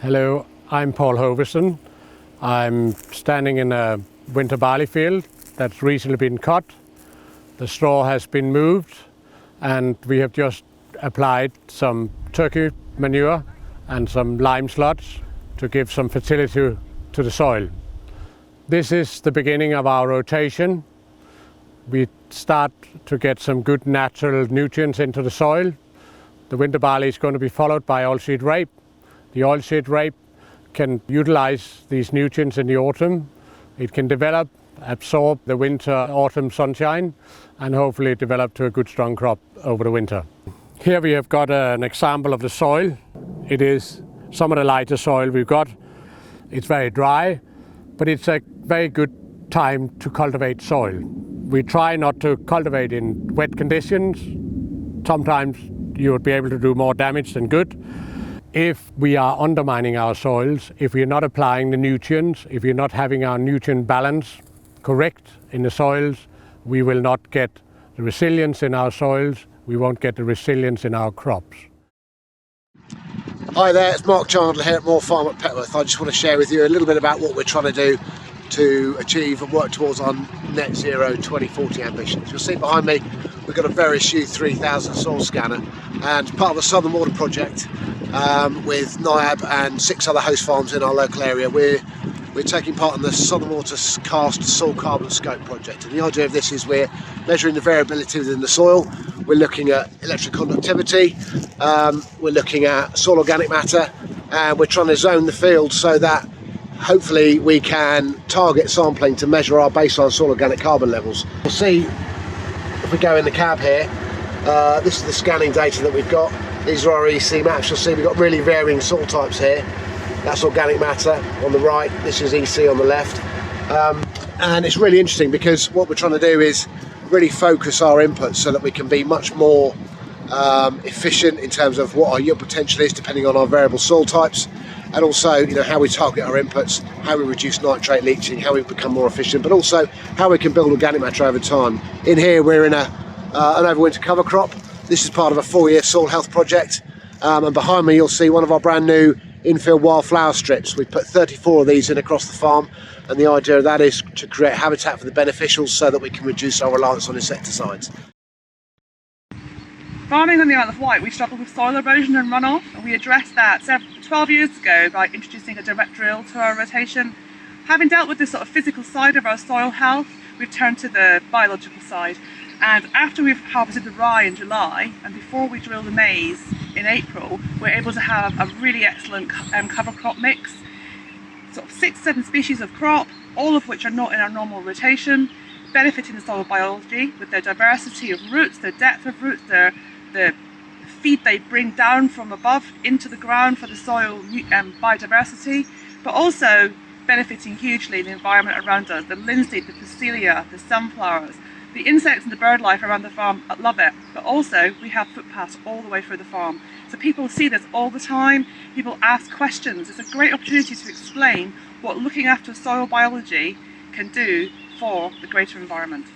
Hello, I'm Paul Hoveson. I'm standing in a winter barley field that's recently been cut. The straw has been moved and we have just applied some turkey manure and some lime sludge to give some fertility to the soil. This is the beginning of our rotation. We start to get some good natural nutrients into the soil. The winter barley is going to be followed by oilseed rape. The oilseed rape can utilize these nutrients in the autumn. It can develop, absorb the winter-autumn sunshine, and hopefully develop to a good strong crop over the winter. Here we have got an example of the soil. It is some of the lighter soil we've got. It's very dry, but it's a very good time to cultivate soil. We try not to cultivate in wet conditions. Sometimes you would be able to do more damage than good. If we are undermining our soils, if we're not applying the nutrients, if we're not having our nutrient balance correct in the soils, we will not get the resilience in our soils, we won't get the resilience in our crops. Hi there, it's Mark Chandler here at Moor Farm at Petworth. I just want to share with you a little bit about what we're trying to do to achieve and work towards our net zero 2040 ambitions. You'll see behind me we've got a Verisure 3000 soil scanner, and part of the Southern Water project with NIAB and 6 other host farms in our local area, we're taking part in the Southern Water Cast Soil Carbon Scope project. And the idea of this is we're measuring the variability within the soil, we're looking at electric conductivity, we're looking at soil organic matter, and we're trying to zone the field so that hopefully we can target sampling to measure our baseline soil organic carbon levels. We'll see if we go in the cab here. This is the scanning data that we've got. These are our EC maps. You'll see we've got really varying soil types here. That's organic matter on the right, this is EC on the left. And it's really interesting because what we're trying to do is really focus our inputs so that we can be much more efficient in terms of what our yield potential is depending on our variable soil types, and also how we target our inputs, how we reduce nitrate leaching, how we become more efficient, but also how we can build organic matter over time. In here we're in an overwinter cover crop. This is part of a 4-year soil health project, and behind me you'll see one of our brand new infill wildflower strips. We've put 34 of these in across the farm, and the idea of that is to create habitat for the beneficials so that we can reduce our reliance on insecticides. Farming on the Isle of Wight, we struggled with soil erosion and runoff, and we addressed that 12 years ago by introducing a direct drill to our rotation. Having dealt with this sort of physical side of our soil health, we've turned to the biological side. And after we've harvested the rye in July, and before we drill the maize in April, we're able to have a really excellent cover crop mix. Sort of 6-7 species of crop, all of which are not in our normal rotation, benefiting the soil biology with their diversity of roots, their depth of roots, the feed they bring down from above into the ground for the soil biodiversity, but also benefiting hugely the environment around us, the linseed, the phacelia, the sunflowers. The insects and the bird life around the farm love it, but also we have footpaths all the way through the farm. So people see this all the time, people ask questions. It's a great opportunity to explain what looking after soil biology can do for the greater environment.